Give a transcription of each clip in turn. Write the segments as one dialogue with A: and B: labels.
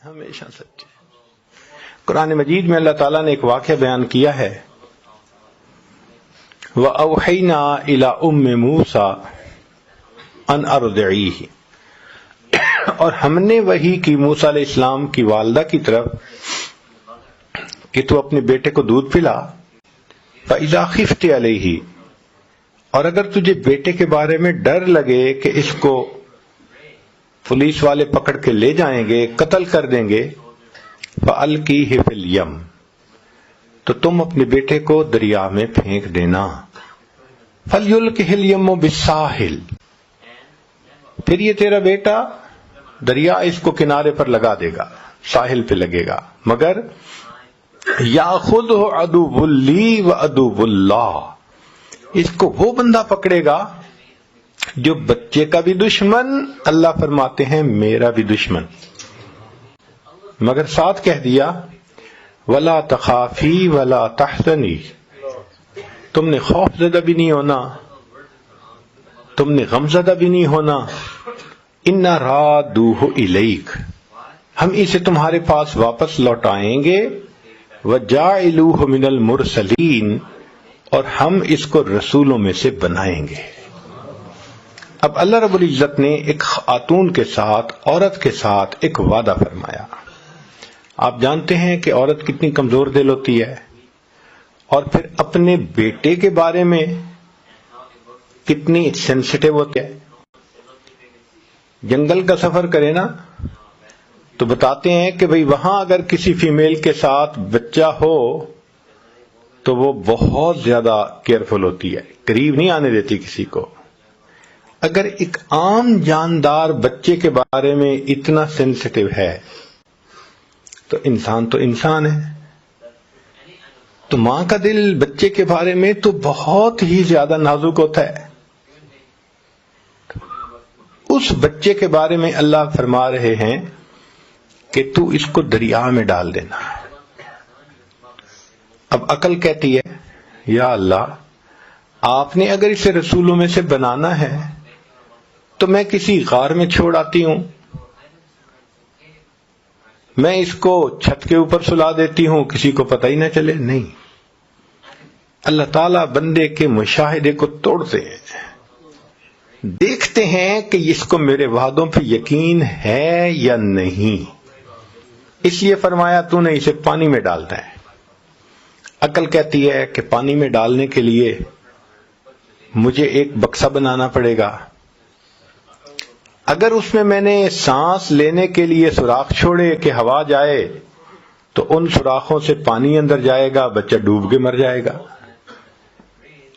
A: ہمیشہ سچے. قرآن مجید میں اللہ تعالیٰ نے ایک واقعہ بیان کیا ہے، وَأَوْحَيْنَا إِلَىٰ أُمِّ مُوسَىٰ أَنْ أَرْضِعِيهِ، اور ہم نے وحی کی موسیٰ علیہ السلام کی والدہ کی طرف کہ تو اپنے بیٹے کو دودھ پلا. فَإِذَا خِفْتِ عَلَيْهِ، اور اگر تجھے بیٹے کے بارے میں ڈر لگے کہ اس کو پولیس والے پکڑ کے لے جائیں گے، قتل کر دیں گے، فَأَلْقِيهِ فِي الْيَمِّ، تو تم اپنے بیٹے کو دریا میں پھینک دینا. فَلْيُلْقِهِ الْيَمُّ بِالسَّاحِلِ، پھر یہ تیرا بیٹا دریا اس کو کنارے پر لگا دے گا، ساحل پہ لگے گا، مگر یاخذہ عدو لی و عدو اللہ، اس کو وہ بندہ پکڑے گا جو بچے کا بھی دشمن، اللہ فرماتے ہیں میرا بھی دشمن. مگر ساتھ کہہ دیا ولا تخافی ولا تحزنی، تم نے خوف زدہ بھی نہیں ہونا، تم نے غم زدہ بھی نہیں ہونا. انا رادوہ الیک، ہم اسے تمہارے پاس واپس لوٹائیں گے. وجاعلوہ من المرسلین، اور ہم اس کو رسولوں میں سے بنائیں گے. اب اللہ رب العزت نے ایک خاتون کے ساتھ، عورت کے ساتھ ایک وعدہ فرمایا. آپ جانتے ہیں کہ عورت کتنی کمزور دل ہوتی ہے، اور پھر اپنے بیٹے کے بارے میں کتنی سینسٹیو ہوتی ہے. جنگل کا سفر کرے نا تو بتاتے ہیں کہ بھئی وہاں اگر کسی فیمیل کے ساتھ بچہ ہو تو وہ بہت زیادہ کیئرفل ہوتی ہے، قریب نہیں آنے دیتی کسی کو. اگر ایک عام جاندار بچے کے بارے میں اتنا سینسٹیو ہے تو انسان ہے. تو ماں کا دل بچے کے بارے میں تو بہت ہی زیادہ نازک ہوتا ہے. اس بچے کے بارے میں اللہ فرما رہے ہیں کہ تو اس کو دریا میں ڈال دینا. اب عقل کہتی ہے یا اللہ، آپ نے اگر اسے رسولوں میں سے بنانا ہے تو میں کسی غار میں چھوڑ آتی ہوں، میں اس کو چھت کے اوپر سلا دیتی ہوں، کسی کو پتہ ہی نہ چلے. نہیں، اللہ تعالیٰ بندے کے مشاہدے کو توڑتے ہیں، دیکھتے ہیں کہ اس کو میرے وعدوں پہ یقین ہے یا نہیں. اس لیے فرمایا تو نے اسے پانی میں ڈالنا ہے. عقل کہتی ہے کہ پانی میں ڈالنے کے لیے مجھے ایک بکسا بنانا پڑے گا، اگر اس میں نے سانس لینے کے لیے سوراخ چھوڑے کہ ہوا جائے تو ان سوراخوں سے پانی اندر جائے گا، بچہ ڈوب کے مر جائے گا.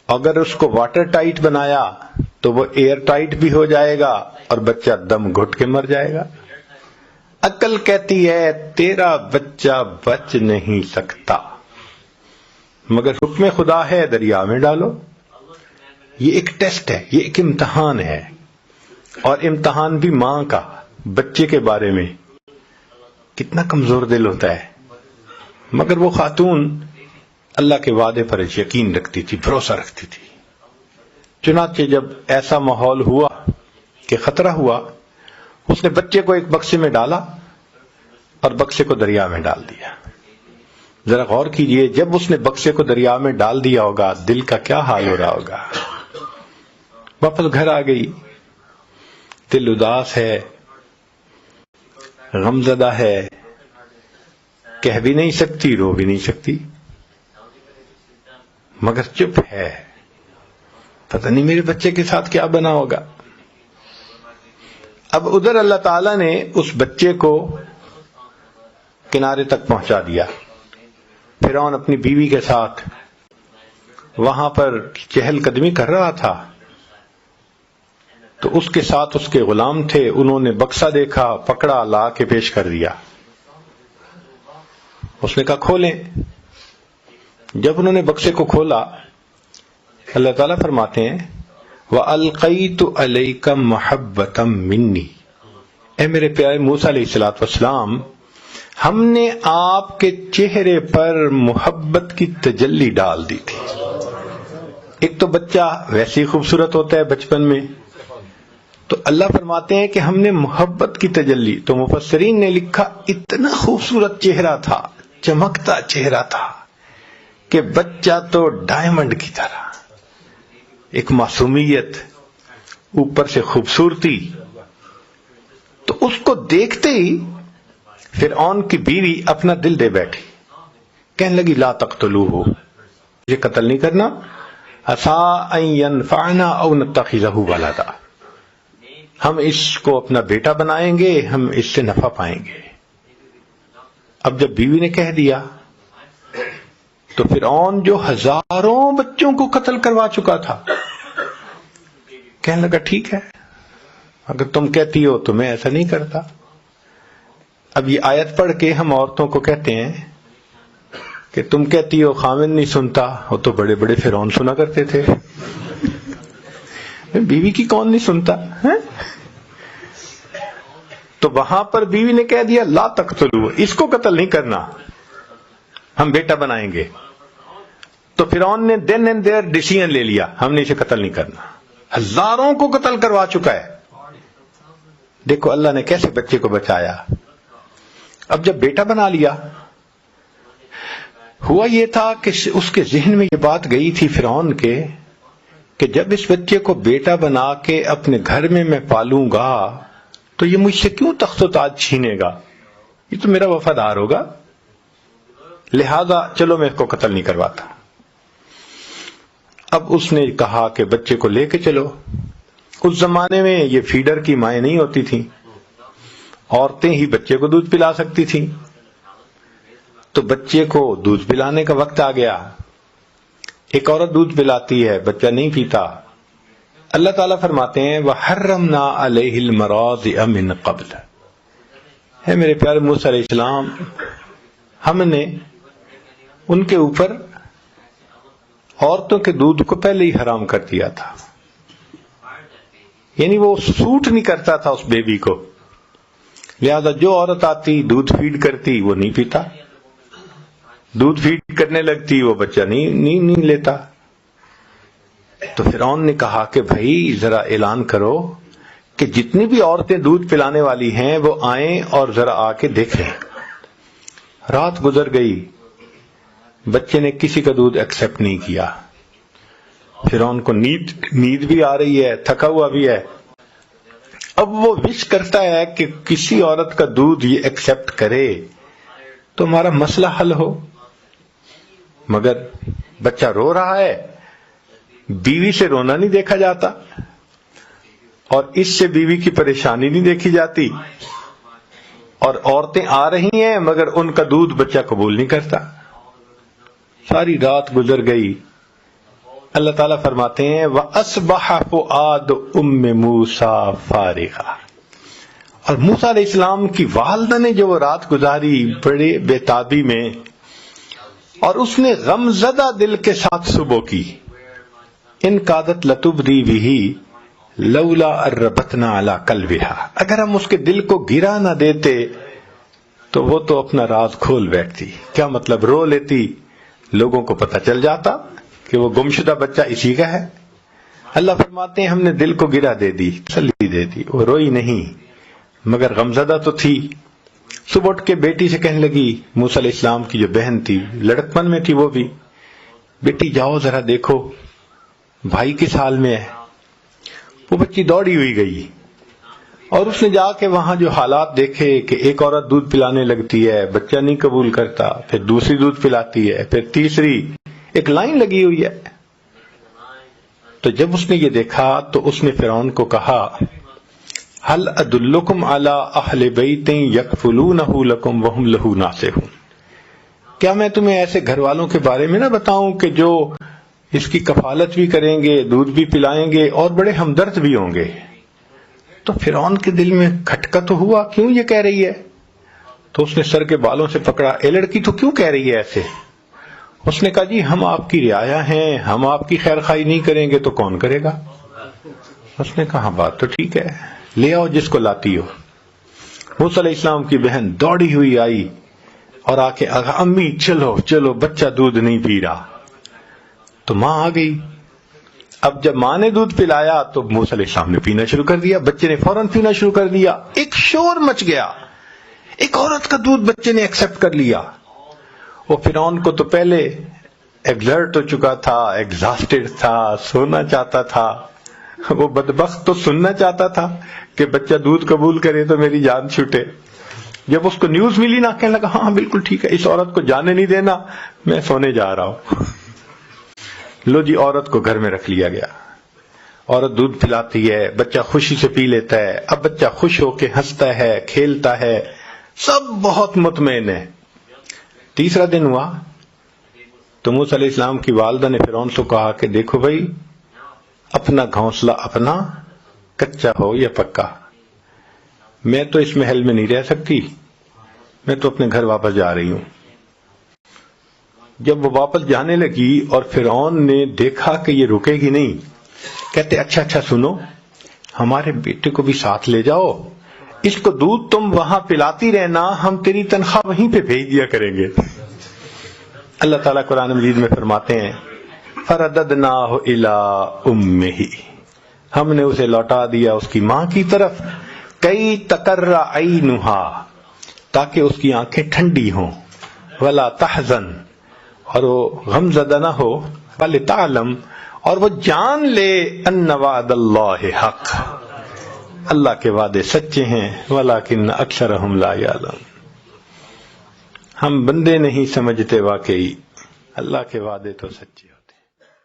A: اگر اس کو واٹر ٹائٹ بنایا تو وہ ایئر ٹائٹ بھی ہو جائے گا اور بچہ دم گھٹ کے مر جائے گا. عقل کہتی ہے تیرا بچہ بچ نہیں سکتا، مگر حکم خدا ہے دریا میں ڈالو. یہ ایک ٹیسٹ ہے، یہ ایک امتحان ہے، اور امتحان بھی ماں کا بچے کے بارے میں. کتنا کمزور دل ہوتا ہے، مگر وہ خاتون اللہ کے وعدے پر یقین رکھتی تھی، بھروسہ رکھتی تھی. چنانچہ جب ایسا ماحول ہوا کہ خطرہ ہوا، اس نے بچے کو ایک بکسے میں ڈالا اور بکسے کو دریا میں ڈال دیا. ذرا غور کیجئے، جب اس نے بکسے کو دریا میں ڈال دیا ہوگا دل کا کیا حال ہو رہا ہوگا. واپس گھر آ گئی، دل اداس ہے، غمزدہ ہے، کہہ بھی نہیں سکتی، رو بھی نہیں سکتی، مگر چپ ہے. پتہ نہیں میرے بچے کے ساتھ کیا بنا ہوگا. اب ادھر اللہ تعالیٰ نے اس بچے کو کنارے تک پہنچا دیا. فرعون اپنی بیوی کے ساتھ وہاں پر چہل قدمی کر رہا تھا تو اس کے ساتھ اس کے غلام تھے، انہوں نے بکسا دیکھا، پکڑا، لا کے پیش کر دیا. اس نے کہا کھولیں. جب انہوں نے بکسے کو کھولا، اللہ تعالیٰ فرماتے ہیں وَأَلْقَيْتُ عَلَيْكَ مَحَبَّةً مِّنِّي، اے میرے پیارے موسیٰ علیہ السلام، ہم نے آپ کے چہرے پر محبت کی تجلی ڈال دی تھی. ایک تو بچہ ویسے ہی خوبصورت ہوتا ہے بچپن میں، تو اللہ فرماتے ہیں کہ ہم نے محبت کی تجلی، تو مفسرین نے لکھا اتنا خوبصورت چہرہ تھا، چمکتا چہرہ تھا کہ بچہ تو ڈائمنڈ کی طرح، ایک معصومیت، اوپر سے خوبصورتی. تو اس کو دیکھتے ہی فرعون کی بیوی اپنا دل دے بیٹھی، کہنے لگی لا تقتلوہ، یہ قتل نہیں کرنا، عسیٰ ان ینفعنا او نتخذہ ولدا، ہم اس کو اپنا بیٹا بنائیں گے، ہم اس سے نفع پائیں گے. اب جب بیوی نے کہہ دیا تو فرعون جو ہزاروں بچوں کو قتل کروا چکا تھا کہنے لگا ٹھیک ہے، اگر تم کہتی ہو تو میں ایسا نہیں کرتا. اب یہ آیت پڑھ کے ہم عورتوں کو کہتے ہیں کہ تم کہتی ہو خاوند نہیں سنتا، وہ تو بڑے بڑے فرعون سنا کرتے تھے، بیوی کی کون نہیں سنتا ہے؟ تو وہاں پر بیوی نے کہہ دیا لا تقتلوا، اس کو قتل نہیں کرنا، ہم بیٹا بنائیں گے. تو فرعون نے دین اینڈ دیئر ڈیسیژن لے لیا، ہم نے اسے قتل نہیں کرنا. ہزاروں کو قتل کروا چکا ہے. دیکھو اللہ نے کیسے بچے کو بچایا. اب جب بیٹا بنا لیا، ہوا یہ تھا کہ اس کے ذہن میں یہ بات گئی تھی فرعون کے کہ جب اس بچے کو بیٹا بنا کے اپنے گھر میں میں پالوں گا تو یہ مجھ سے کیوں تخت و تاج چھینے گا، یہ تو میرا وفادار ہوگا، لہذا چلو میں اس کو قتل نہیں کرواتا. اب اس نے کہا کہ بچے کو لے کے چلو. اس زمانے میں یہ فیڈر کی مائیں نہیں ہوتی تھیں، عورتیں ہی بچے کو دودھ پلا سکتی تھیں. تو بچے کو دودھ پلانے کا وقت آ گیا. ایک عورت دودھ پلاتی ہے، بچہ نہیں پیتا. اللہ تعالیٰ فرماتے ہیں وَحَرَّمْنَا عَلَيْهِ الْمَرَاضِعَ مِنْ قَبْلَ، ہے میرے پیارے موسیٰ علیہ السلام، ہم نے ان کے اوپر عورتوں کے دودھ کو پہلے ہی حرام کر دیا تھا، یعنی وہ سوٹ نہیں کرتا تھا اس بیبی کو، لہذا جو عورت آتی دودھ فیڈ کرتی وہ نہیں پیتا، دودھ فیڈ کرنے لگتی وہ بچہ نہیں لیتا. تو فرعون نے کہا کہ بھائی ذرا اعلان کرو کہ جتنی بھی عورتیں دودھ پلانے والی ہیں وہ آئیں اور ذرا آ کے دیکھیں. رات گزر گئی، بچے نے کسی کا دودھ ایکسپٹ نہیں کیا. فرعون کو نیند بھی آ رہی ہے، تھکا ہوا بھی ہے. اب وہ وش کرتا ہے کہ کسی عورت کا دودھ یہ ایکسپٹ کرے تو ہمارا مسئلہ حل ہو، مگر بچہ رو رہا ہے، بیوی سے رونا نہیں دیکھا جاتا اور اس سے بیوی کی پریشانی نہیں دیکھی جاتی، اور عورتیں آ رہی ہیں مگر ان کا دودھ بچہ قبول نہیں کرتا. ساری رات گزر گئی. اللہ تعالیٰ فرماتے ہیں وَأَصْبَحَ فُؤَادُ أُمِّ مُوسَىٰ فَارِغًا، اور موسیٰ علیہ السلام کی والدہ نے جو وہ رات گزاری بڑے بے تابی میں، اور اس نے غم زدہ دل کے ساتھ صبح کی. ان کادت لتبدی بہ لولا اربتنا علی قلبها، اگر ہم اس کے دل کو گرا نہ دیتے تو وہ تو اپنا راز کھول بیٹھتی. کیا مطلب؟ رو لیتی، لوگوں کو پتہ چل جاتا کہ وہ گمشدہ بچہ اسی کا ہے. اللہ فرماتے ہیں ہم نے دل کو گرا دے دی، تسلی دے دی. وہ روئی نہیں مگر غمزدہ تو تھی. صبح اٹھ کے بیٹی سے کہنے لگی، موسیٰ علیہ السلام کی جو بہن تھی، لڑکپن میں تھی وہ بھی، بیٹی جاؤ ذرا دیکھو بھائی کس حال میں ہے. وہ بچی دوڑی ہوئی گئی اور اس نے جا کے وہاں جو حالات دیکھے کہ ایک عورت دودھ پلانے لگتی ہے، بچہ نہیں قبول کرتا، پھر دوسری دودھ پلاتی ہے، پھر تیسری، ایک لائن لگی ہوئی ہے. تو جب اس نے یہ دیکھا تو اس نے فرعون کو کہا هل ادلکم علی اہل بیت یکفلونہ لکم وہم لہ ناصحون، کیا میں تمہیں ایسے گھر والوں کے بارے میں نہ بتاؤں کہ جو اس کی کفالت بھی کریں گے، دودھ بھی پلائیں گے اور بڑے ہمدرد بھی ہوں گے. تو فرعون کے دل میں کھٹکا تو ہوا، کیوں یہ کہہ رہی ہے؟ تو اس نے سر کے بالوں سے پکڑا، اے لڑکی تو کیوں کہہ رہی ہے ایسے؟ اس نے کہا جی ہم آپ کی رعایا ہیں، ہم آپ کی خیر خواہی نہیں کریں گے تو کون کرے گا؟ اس نے کہا بات تو ٹھیک ہے، لے آؤ جس کو لاتی ہو. موسیٰ علیہ السلام کی بہن دوڑی ہوئی آئی اور آ کے امی چلو چلو بچہ دودھ نہیں پی رہا. تو ماں آ گئی. اب جب ماں نے دودھ پلایا تو موسیٰ علیہ السلام نے پینا شروع کر دیا، بچے نے فوراً پینا شروع کر دیا، ایک شور مچ گیا، ایک عورت کا دودھ بچے نے ایکسپٹ کر لیا۔ وہ فرعون کو تو پہلے ایگزرٹ ہو چکا تھا، ایگزاسٹڈ تھا، سونا چاہتا تھا، وہ بدبخت تو سننا چاہتا تھا کہ بچہ دودھ قبول کرے تو میری جان چھوٹے۔ جب اس کو نیوز ملی نا، کہنے لگا ہاں بالکل ٹھیک ہے، اس عورت کو جانے نہیں دینا، میں سونے جا رہا ہوں۔ لو جی، عورت کو گھر میں رکھ لیا گیا، عورت دودھ پلاتی ہے، بچہ خوشی سے پی لیتا ہے، اب بچہ خوش ہو کے ہنستا ہے، کھیلتا ہے، سب بہت مطمئن ہے۔ تیسرا دن ہوا تو موسیٰ علیہ السلام کی والدہ نے فرعون سے کہا کہ دیکھو بھائی، اپنا گھونسلہ اپنا، کچا ہو یا پکا، میں تو اس محل میں نہیں رہ سکتی، میں تو اپنے گھر واپس جا رہی ہوں۔ جب وہ واپس جانے لگی اور فرعون نے دیکھا کہ یہ رکے گی نہیں، کہتے اچھا سنو، ہمارے بیٹے کو بھی ساتھ لے جاؤ، اس کو دودھ تم وہاں پلاتی رہنا، ہم تیری تنخواہ وہیں پہ بھیج دیا کریں گے۔ اللہ تعالیٰ قرآن مجید میں فرماتے ہیں فَرَدَدْنَاهُ إِلَىٰ أُمِّهِ، ہم نے اسے لوٹا دیا اس کی ماں کی طرف، کئی تقر عینها، تاکہ اس کی آنکھیں ٹھنڈی ہوں، ولا تحزن، اور وہ غم زدہ نہ ہو، وَلِتَعْلَمْ، اور وہ جان لے ان وعد اللہ حق، اللہ کے وعدے سچے ہیں، وَلَكِنَّ أَكْثَرَهُمْ لَا يَعْلَمُونَ، ہم بندے نہیں سمجھتے، واقعی اللہ کے وعدے تو سچے ہیں۔